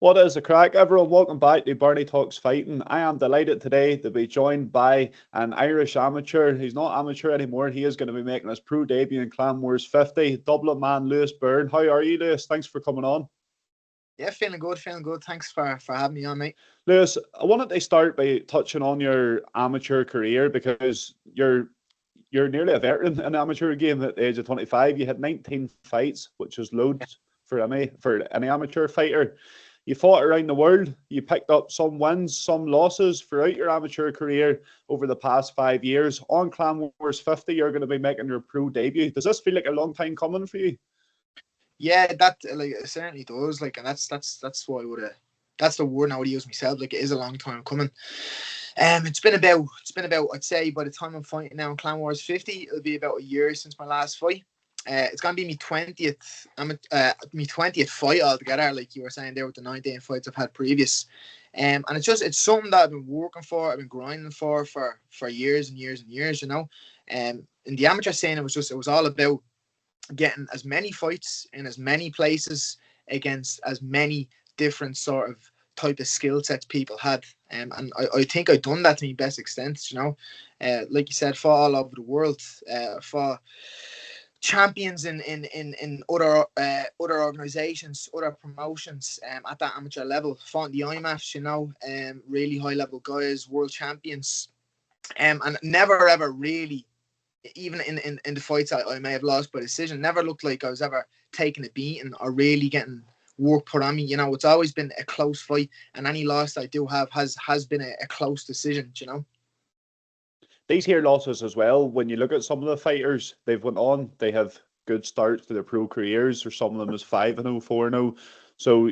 What is the crack, everyone? Welcome back to Bernie Talks Fighting. I am delighted today to be joined by an Irish amateur. He's not amateur anymore. He is going to be making his pro debut in Clan Wars 50. Dublin man, Lewis Byrne. How are you, Lewis? Thanks for coming on. Yeah, feeling good, feeling good. Thanks for having me on, mate. Lewis, I wanted to start by touching on your amateur career because you're nearly a veteran in the amateur game at the age of 25. You had 19 fights, which is loads for any amateur fighter. You fought around the world. You picked up some wins, some losses throughout your amateur career over the past 5 years. On Clan Wars 50, you're going to be making your pro debut. Does this feel like a long time coming for you? Yeah, that it certainly does. And that's what I would have. That's the word I would use myself. It is a long time coming. It's been about I'd say by the time I'm fighting now in Clan Wars 50, it'll be about a year since my last fight. It's gonna be my 20th fight altogether, like you were saying there with the 19 fights I've had previous. And it's something that I've been working for, I've been grinding for years and years and years, in the amateur scene it was all about getting as many fights in as many places against as many different sort of type of skill sets people had. And I think I've done that to my best extent, like you said, fought all over the world, fought champions in other organizations, other promotions, at that amateur level, fought the IMAFs, really high level guys, world champions, and never ever really, even in the fights I may have lost by decision, never looked like I was ever taking a beating or really getting work put on me. It's always been a close fight, and any loss I do have has been a close decision. These here losses as well, when you look at some of the fighters, they've went on, they have good starts to their pro careers, or some of them is 5-0, 4-0. So,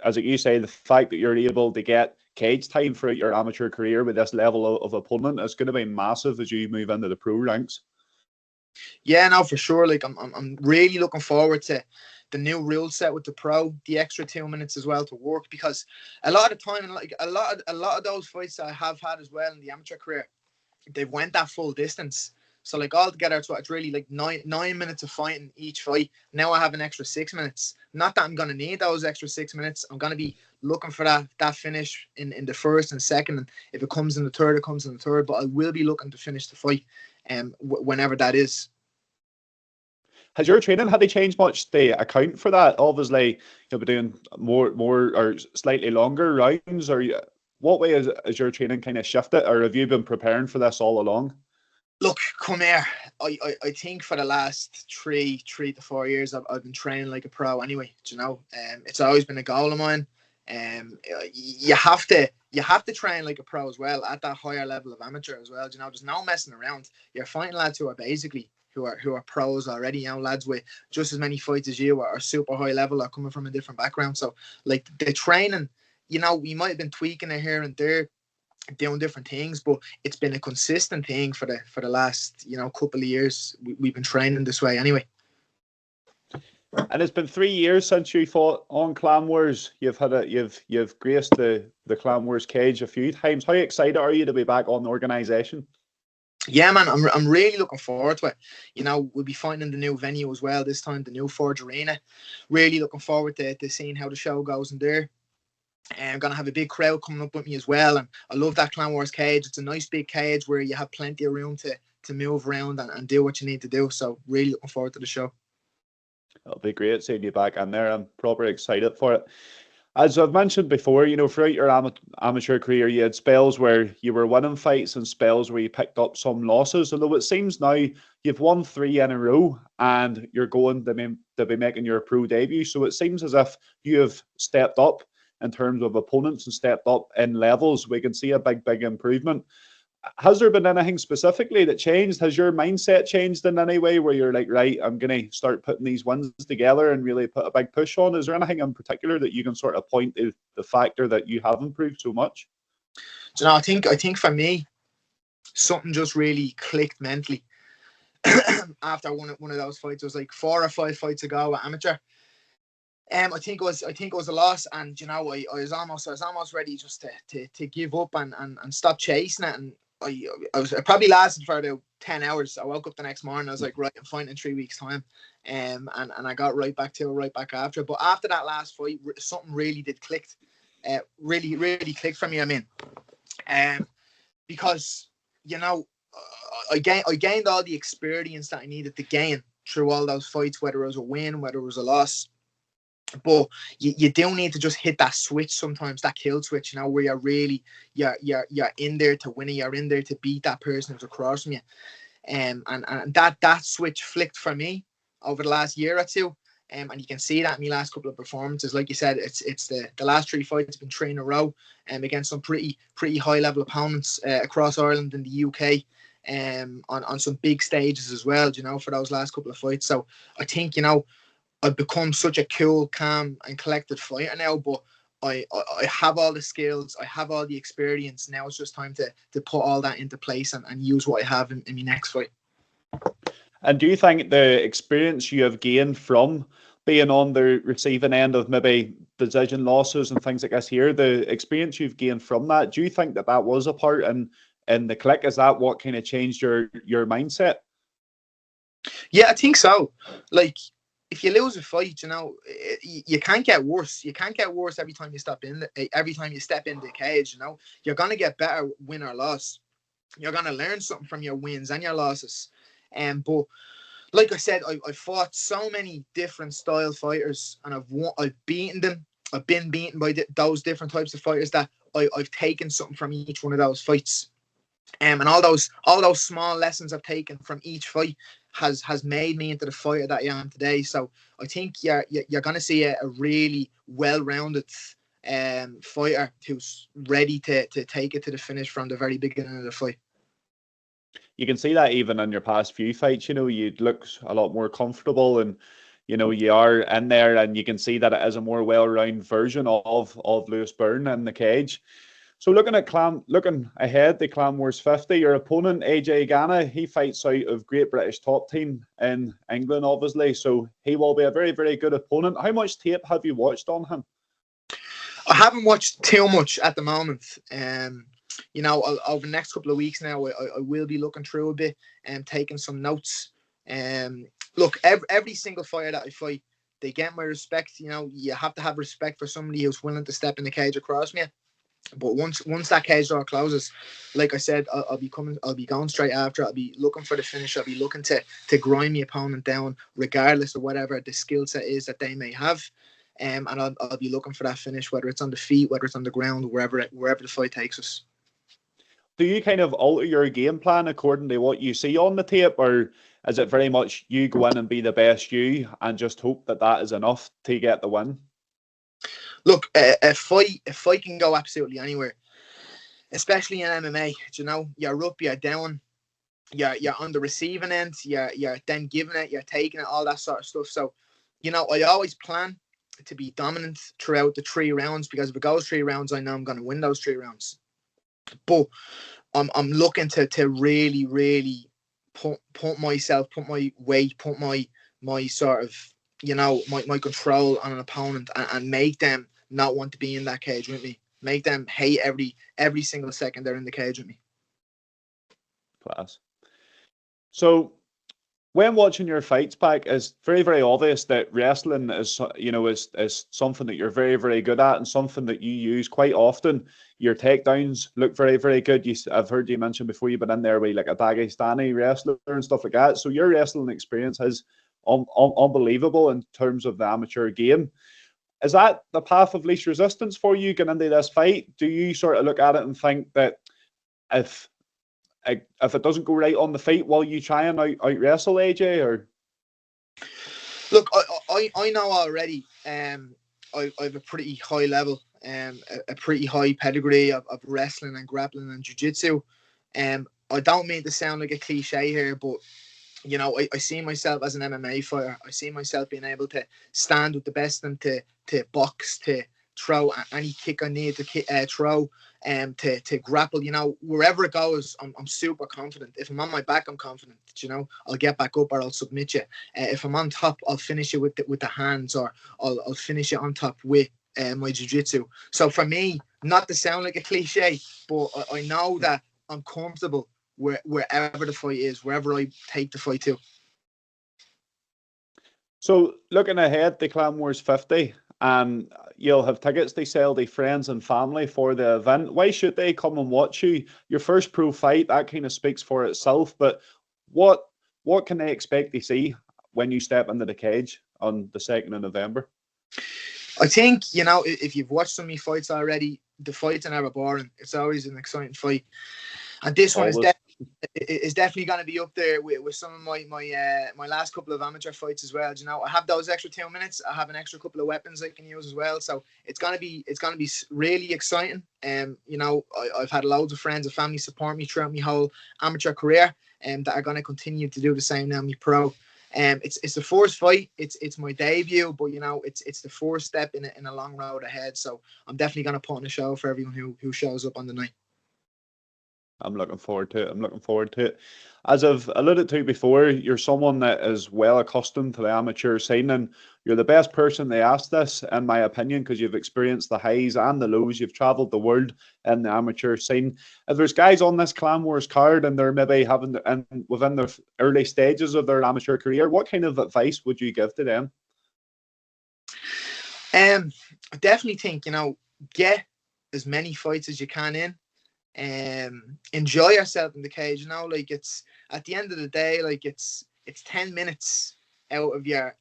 as you say, the fact that you're able to get cage time for your amateur career with this level of opponent is going to be massive as you move into the pro ranks. Yeah, no, for sure. I'm really looking forward to the new rule set with the pro, the extra 2 minutes as well to work, because a lot of the time, like a lot of those fights that I have had as well in the amateur career, they've went that full distance. So altogether, it's really like nine minutes of fighting each fight. Now I have an extra 6 minutes. Not that I'm gonna need those extra 6 minutes. I'm gonna be looking for that finish in the first and second. And if it comes in the third, it comes in the third. But I will be looking to finish the fight, whenever that is. Has your training had to change much to account for that? Obviously, you'll be doing more or slightly longer rounds, or what way is your training kind of shifted, or have you been preparing for this all along? Look, come here. I think for the last three to 4 years, I've been training like a pro anyway. It's always been a goal of mine. You have to train like a pro as well at that higher level of amateur as well. There's no messing around. You're fighting lads who are pros already. Lads with just as many fights as you are super high level, are coming from a different background. So like the training, we might have been tweaking it here and there, doing different things, but it's been a consistent thing for the last couple of years. We've been training this way anyway. And it's been 3 years since you fought on Clan Wars. You've graced the Clan Wars cage a few times. How excited are you to be back on the organisation? Yeah, man, I'm really looking forward to it. We'll be fighting in the new venue as well this time, the new Forge Arena. Really looking forward to seeing how the show goes in there. And I'm going to have a big crowd coming up with me as well. And I love that Clan Wars cage. It's a nice big cage where you have plenty of room to move around and do what you need to do. So really looking forward to the show. It'll be great seeing you back in there. I'm proper excited for it. As I've mentioned before, throughout your amateur career, you had spells where you were winning fights and spells where you picked up some losses. Although it seems now you've won 3 in a row and you're going to be making your pro debut. So it seems as if you have stepped up in terms of opponents and stepped up in levels. We can see a big improvement. Has there been anything specifically that changed? Has your mindset changed in any way where you're like, right, I'm going to start putting these wins together and really put a big push on? Is there anything in particular that you can sort of point to the factor that you have improved so much? I think for me, something just really clicked mentally after one of those fights. It was like 4 or 5 fights ago at amateur. I think it was a loss, and I was almost ready just to give up and stop chasing it. And I probably lasted for about 10 hours. I woke up the next morning. I was like, right, I'm fighting in 3 weeks' time. And I got right back to it right back after. But after that last fight, something really did click. Really, really clicked for me. I mean, because, you know, I gained all the experience that I needed to gain through all those fights, whether it was a win, whether it was a loss. But you do need to just hit that switch sometimes, that kill switch, you know, where you're in there to win it, you're in there to beat that person who's across from you. And that switch flicked for me over the last year or two. And you can see that in my last couple of performances. Like you said, it's the last 3 fights have been 3 in a row, against some pretty high level opponents across Ireland and the UK, on some big stages as well, you know, for those last couple of fights. So I think, you know, I've become such a cool, calm, and collected fighter now. But I have all the skills, I have all the experience. Now it's just time to put all that into place and use what I have in my next fight. And do you think the experience you have gained from being on the receiving end of maybe decision losses and things like this here, the experience you've gained from that, do you think that was a part in the click? Is that what kind of changed your mindset? Yeah, I think so. Like, if you lose a fight, you know, you can't get worse. You can't get worse every time you step in the cage. You know, you're gonna get better, win or loss. You're gonna learn something from your wins and your losses. But like I said, I fought so many different style fighters, and I've beaten them. I've been beaten by those different types of fighters that I've taken something from each one of those fights. And all those small lessons I've taken from each fight has made me into the fighter that I am today. So I think you're going to see a really well-rounded fighter who's ready to take it to the finish from the very beginning of the fight. You can see that even in your past few fights, you know, you look a lot more comfortable, and, you know, you are in there, and you can see that it is a more well-rounded version of Lewis Byrne in the cage. So looking ahead to Clan Wars 50, your opponent, AJ Ganna, he fights out of Great British Top Team in England, obviously. So he will be a very, very good opponent. How much tape have you watched on him? I haven't watched too much at the moment. You know, over the next couple of weeks now, I will be looking through a bit and taking some notes. Look, every single fighter that I fight, they get my respect. You know, you have to have respect for somebody who's willing to step in the cage across me. But once that cage door closes, like I said, I'll be going straight after. I'll be looking for the finish. I'll be looking to grind my opponent down, regardless of whatever the skill set is that they may have. And I'll be looking for that finish, whether it's on the feet, whether it's on the ground, wherever the fight takes us. Do you kind of alter your game plan according to what you see on the tape, or is it very much you go in and be the best you and just hope that is enough to get the win? Look, a fight can go absolutely anywhere, especially in MMA. You know, you're up, you're down, you're on the receiving end, you're then giving it, you're taking it, all that sort of stuff. So, you know, I always plan to be dominant throughout the 3 rounds, because if it goes 3 rounds, I know I'm going to win those 3 rounds. But I'm looking to really, really put myself, put my weight, put my sort of, you know, my control on an opponent, and make them not want to be in that cage with me. Make them hate every single second they're in the cage with me. Class. So when watching your fights back, it's very, very obvious that wrestling is, you know, is something that you're very, very good at, and something that you use quite often. Your takedowns look very, very good. I've heard you mention before you've been in there with like a Dagestani wrestler and stuff like that. So your wrestling experience is unbelievable in terms of the amateur game. Is that the path of least resistance for you getting into this fight? Do you sort of look at it and think that if it doesn't go right on the feet, will you try and out wrestle AJ? Or look, I know already. I have a pretty high level, a pretty high pedigree of wrestling and grappling and jiu-jitsu. I don't mean to sound like a cliche here, but you know, I see myself as an MMA fighter. I see myself being able to stand with the best and to box, to throw any kick I need to throw, to grapple. You know, wherever it goes, I'm super confident. If I'm on my back, I'm confident. You know, I'll get back up or I'll submit you. If I'm on top, I'll finish it with the hands, or I'll finish it on top with my jiu-jitsu. So for me, not to sound like a cliche, but I know that I'm comfortable wherever the fight is, wherever I take the fight to. So looking ahead to Clan Wars 50, you'll have tickets to sell to friends and family for the event. Why should they come and watch you? Your first pro fight, that kind of speaks for itself. But what can they expect to see when you step into the cage on the 2nd of November? I think, you know, if you've watched some of my fights already, the fights are never boring. It's always an exciting fight. And this one is definitely going to be up there with some of my last couple of amateur fights as well. You know, I have those extra 2 minutes. I have an extra couple of weapons I can use as well. So it's going to be really exciting. You know, I've had loads of friends and family support me throughout my whole amateur career, that are going to continue to do the same now. Me pro. It's the first fight. It's my debut, but you know, it's the first step in a long road ahead. So I'm definitely going to put on a show for everyone who shows up on the night. I'm looking forward to it. As I've alluded to before, you're someone that is well accustomed to the amateur scene, and you're the best person to ask this, in my opinion, because you've experienced the highs and the lows. You've travelled the world in the amateur scene. If there's guys on this Clan Wars card and they're maybe within the early stages of their amateur career, what kind of advice would you give to them? I definitely think, you know, get as many fights as you can in. Enjoy yourself in the cage. You know, like, it's at the end of the day, like, it's 10 minutes out of your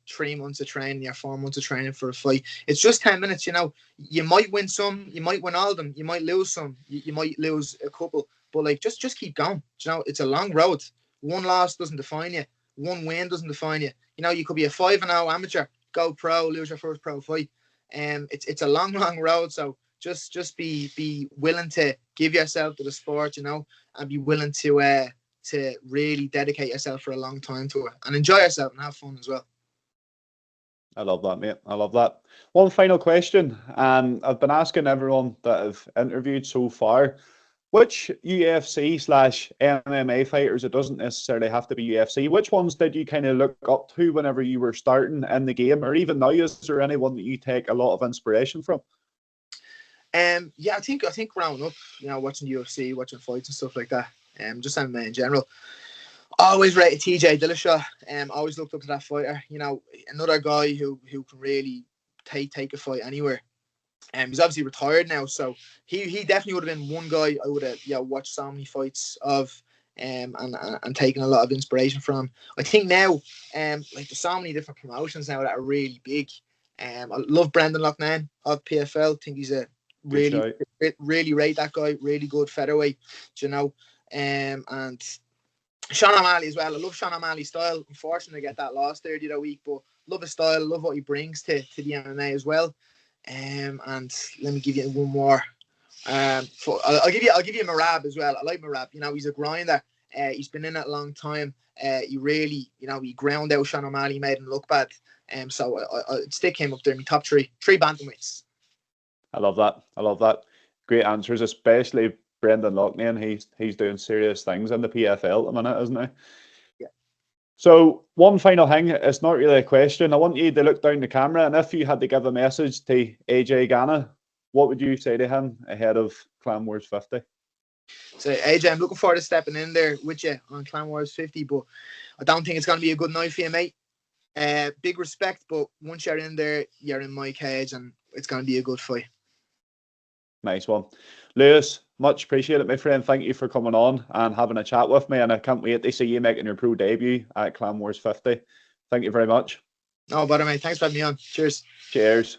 3 months of training, your 4 months of training for a fight. It's just 10 minutes. You know, you might win some, you might win all of them, you might lose some, you might lose a couple, but like, just keep going. You know, it's a long road. One loss doesn't define you, one win doesn't define you. You know, you could be a 5-0 amateur, go pro, lose your first pro fight. It's a long road. So just be willing to give yourself to the sport, you know, and be willing to really dedicate yourself for a long time to it, and enjoy yourself and have fun as well. I love that, mate. I love that. One final question. I've been asking everyone that I've interviewed so far, which UFC/MMA fighters, it doesn't necessarily have to be UFC, which ones did you kind of look up to whenever you were starting in the game, or even now? Is there anyone that you take a lot of inspiration from? Yeah, I think growing up, you know, watching UFC, watching fights and stuff like that, just MMA in general, always rated TJ Dillashaw. Always looked up to that fighter. You know, another guy who can really take a fight anywhere. He's obviously retired now, so he definitely would have been one guy I would have watched so many fights of, and taken a lot of inspiration from. I think now, like, there's so many different promotions now that are really big. I love Brendan Loughnane of PFL. I think he's a really rate that guy. Really good featherweight, you know. And Sean O'Malley as well. I love Sean O'Malley's style. Unfortunately, I get that loss there the other week, but love his style. Love what he brings to the MMA as well. And let me give you one more. I'll give you Merab as well. I like Merab. You know, he's a grinder. He's been in it a long time. He really, you know, he ground out Sean O'Malley, made him look bad. So I'd stick him up there in my top three bantamweights. I love that. Great answers, especially Brendan Loughnane. He's doing serious things in the PFL at the minute, isn't he? Yeah. So one final thing, it's not really a question. I want you to look down the camera, and if you had to give a message to AJ Ganna, what would you say to him ahead of Clan Wars 50? So AJ, I'm looking forward to stepping in there with you on Clan Wars 50, but I don't think it's going to be a good night for you, mate. Big respect, but once you're in there, you're in my cage, and it's going to be a good fight. Nice one. Lewis, much appreciated, my friend. Thank you for coming on and having a chat with me, and I can't wait to see you making your pro debut at Clan Wars 50. Thank you very much. No bother, mate. Thanks for having me on. Cheers. Cheers.